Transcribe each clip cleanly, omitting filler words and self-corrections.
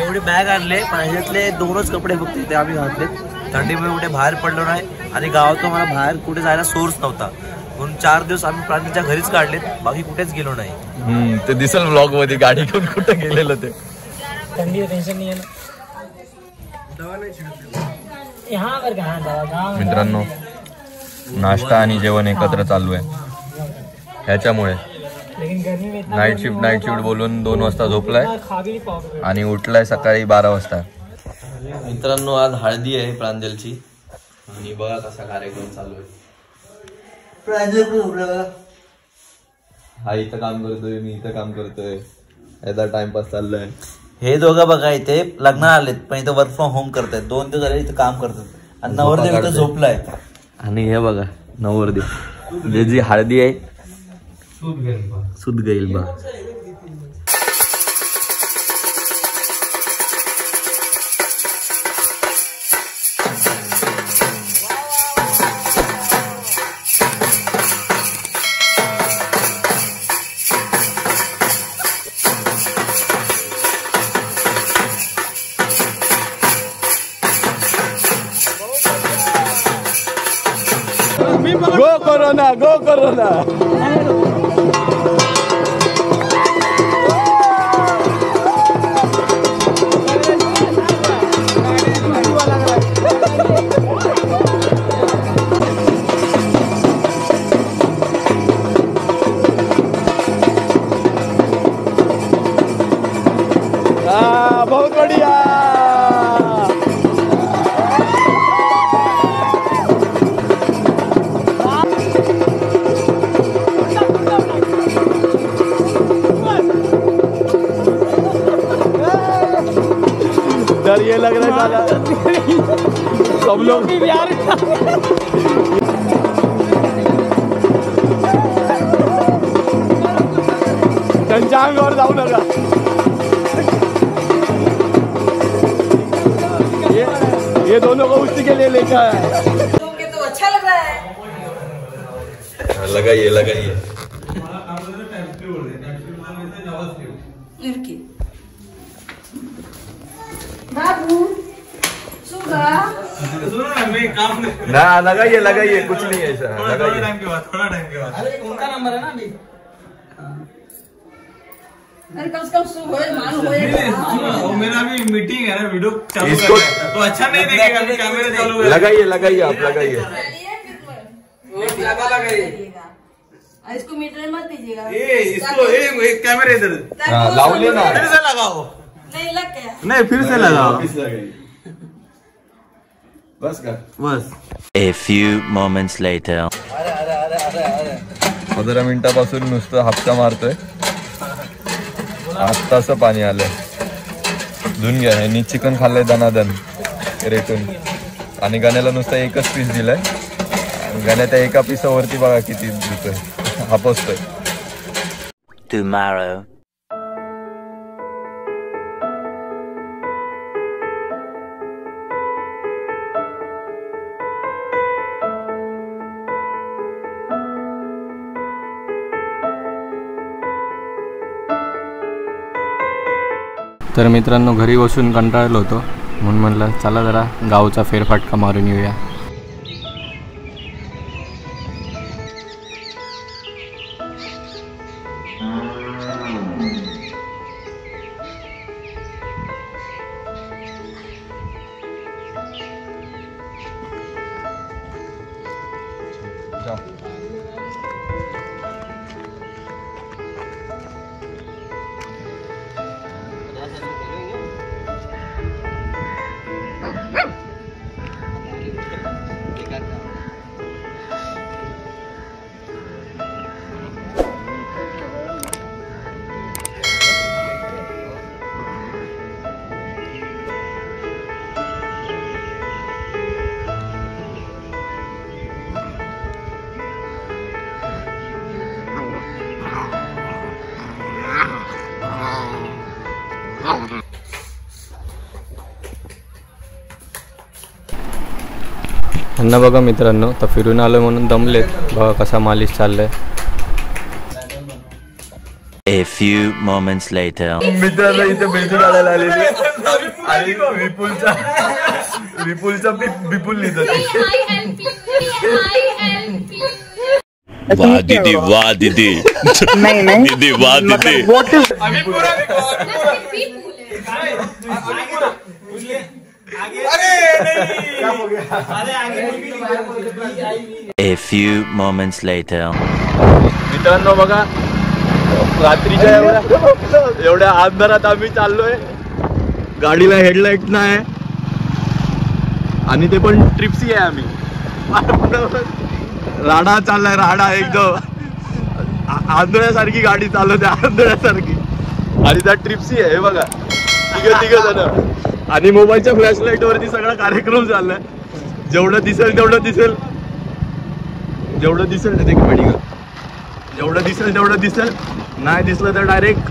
एवढे बॅग आणले पण ह्याच्यातले 2च कपडे फक्त ते आम्ही घातले. थंडीमुळे कुठे बाहेर पडलो नाही आणि गावातून मला बाहेर कुठे जायला सोर्स नव्हता म्हणून 4 दिवस आम्ही प्रांजलच्या घरीच काढलेत, बाकी कुठेच गेलो नाही. ते दिसल व्लॉग मध्ये गाडी घेऊन कुठं गेलेलं ते. थंडी टेन्शन नाही आहे ना. मित्रांनो नाश्ता आणि जेवण एकत्र चालू आहे. ह्याच्यामुळे नाईट शिफ्ट बोलून 2 वाजता झोपलाय आणि उठलाय सकाळी 12 वाजता. मित्रांनो आज हळदी आहे प्रांजलची आणि बघा कसा कार्यक्रम चालू आहे. हा इथं काम करतोय, मी इथं काम करतोय, याचा टाइमपास चाललाय. हे दोघं बघा इथे लग्न आलेत पण इथं वर्क फ्रॉम होम करतायत. 2 दिवस झाले इथं काम करतात आणि नवरदेव इथं झोपलाय. आणि हे बघा नवरदेव जी हळदी आहे सुद गईल बा. गो कोरोना, गो कोरोना. बहुत बढ़िया. डर ये लग रहा है साला सब लोग यार. त्यांच्या अंगावर जाऊ नका. ये दोनों को उसी के लिए लेकर आया है. तो अच्छा लग रहा है. लगाइए लगाइए. बाबू सुगा ना लगाइए लगाइए, कुछ नहीं है ऐसा. लगाइए थोड़ा टाइम के बाद. अरे उनका नंबर है ना अभी. अरे कम से कम मालूम होए. मेरा भी मीटिंग है ना, वीडियो चालू कर रहा है तो अच्छा नहीं दिखेगा. कैमरे चालू है. लगाइए लगाइए आप लगाइए. इसको मीटर मत दीजिएगा. इसको कैमरे इधर लावले ना. फिर से लगाओ. नहीं लग गया. नहीं फिर से लगाओ. बस का बस. A few moments later. 15 मिनिटापासून नुसतं हापका मारतोय. आत्ताचं पाणी आलंय. धुवून घ्या. ह्यांनी चिकन खाल्लंय दनादन रेटून आणि गाण्याला नुसतं 1च पीस दिलाय. गाण्या त्या एका पिसावरती बघा किती धुतोय, हापसतोय. Tomorrow. तर मित्रांनो घरी बसून कंटाळलो होतो म्हणून म्हटलं चला जरा गावचा फेरफटका मारून येऊया. यांना बघा मित्रांनो, तर फिरून आलो म्हणून दमलेत. बघा कसा मालिश चाललाय. A few moments later. मित्रांनो इथे मेंदू काढायला आलेली आणि विपुलचा बिपुल लिहितो वाह दीदी वाह दीदी दीदी वाह दीदी. A few moments later. मित्रांनो बघा रात्रीच्या एवढ्या अंधारात आम्ही चाललोय. गाडीला हेडलाईट नाही आणि ते पण ट्रिप्सी आहे आम्ही. राडा चाललाय राडा एकदम आंधळ्यासारखी गाडी चालवते आंधळ्यासारखी आणि त्या ट्रिप्सी आहे बघा तिघ जण आणि मोबाईलच्या फ्लॅशलाईट वरती सगळा कार्यक्रम चाललाय. जेवढं दिसेल तेवढं दिसेल जेवढं दिसेल तेवढं दिसेल नाही दिसलं तर डायरेक्ट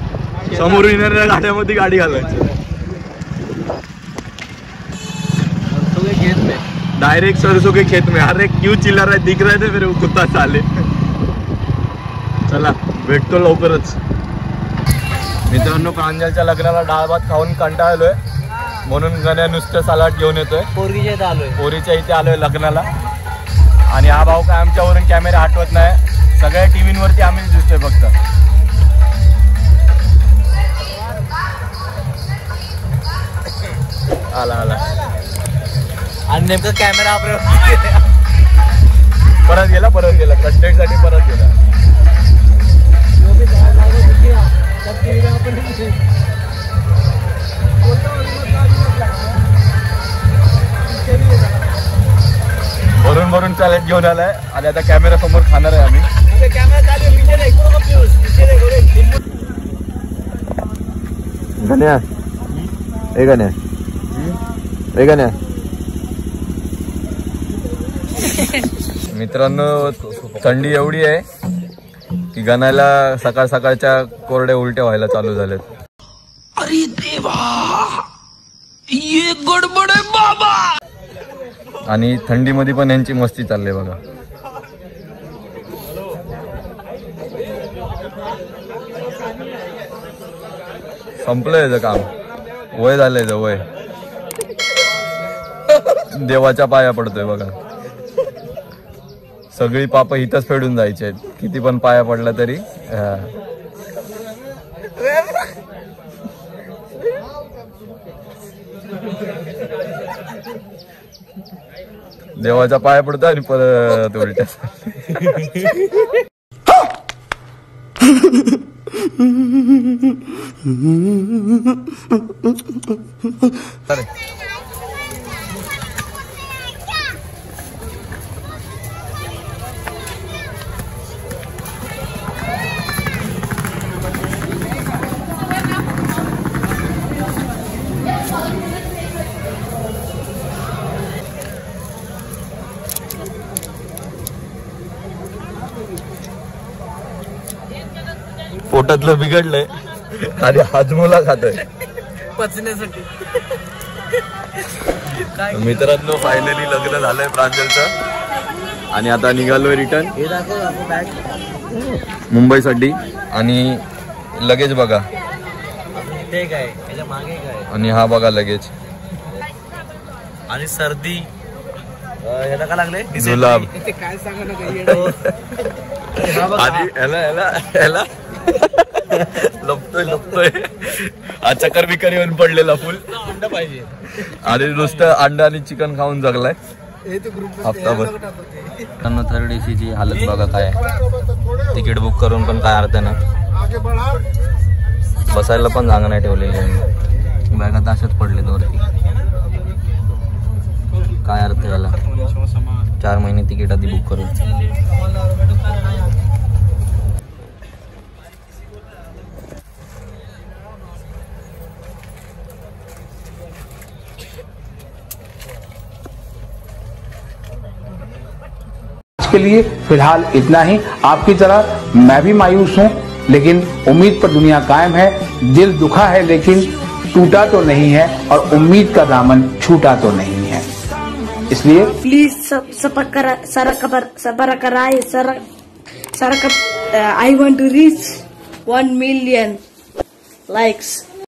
समोर येणाऱ्या गाड्यामध्ये गाडी घालायची. डायरेक्ट सरसों के खेत में. अरे क्यों चिल्ला रहा है दिख रहे थे मेरे को कुत्ता साले. चला भेटतो लवकरच. मित्रांनो कांजलच्या लग्नाला डाळ भात खाऊन कंटाळलोय म्हणून गण्या नुसतं सलाड घेऊन येतोय. पोरीच्या इथे आलोय लग्नाला आणि हा भाऊ काय आमच्यावरून कॅमेरा हटवत नाही. सगळ्या टीव्हीवरती आम्हीच दिसतोय फक्त. आला आणि नेमकं कॅमेरा परत गेला कंटेंट साठी परत गेला. भरून चालत घेऊन आलाय आणि आता कॅमेरा समोर खाणार आहे आम्ही. गण्या मित्रांनो थंडी एवढी आहे की गणाला सकाळ सकाळच्या कोरड्या उलट्या व्हायला चालू झाल्यात. अरे देवा ये गडबड आहे बाबा. आणि थंडीमध्ये पण यांची मस्ती चालली बघा. संपलं याचं काम. वय झालंय वय. देवाच्या पाया पडतोय बघा. सगळी पाप इथंच फेडून जायचे आहेत किती पण पाया पडला तरी. देवाच्या पाया पडतो आणि परत उलट्या. पोटातलं बिघडलंय आणि हाजमोला खातोय पचण्यासाठी. मित्रांनो फायनली लग्न झालंय प्रांजलचं आणि आता निघालोय रिटर्न मुंबईसाठी. आणि लगेच बघा आणि हा बघा लगेच आणि सर्दी याला का लागले जुलाब आणि याला लपतोय हा चक्कर बिकर येऊन पडलेला फुल. अंडा पाहिजे आणि नुसतं अंडा आणि चिकन खाऊन जगलाय हप्ताभर. थर्ड एसीची हालत बघा काय. तिकीट बुक करून पण काय अर्थ ना. बसायला पण जागा नाही ठेवलेली. बॅगा ताशात पडले वरती. काय अर्थ याला. 4 महिने तिकीट आधी बुक करून. के लिए फिलहाल इतना ही। आपकी तरह मैं भी मायूस हूं, लेकिन उम्मीद पर दुनिया कायम है। दिल दुखा है लेकिन टूटा तो नहीं है और उम्मीद का दामन छूटा तो नहीं है। इसलिए प्लीज सबर कराए। I want to reach 1 million likes.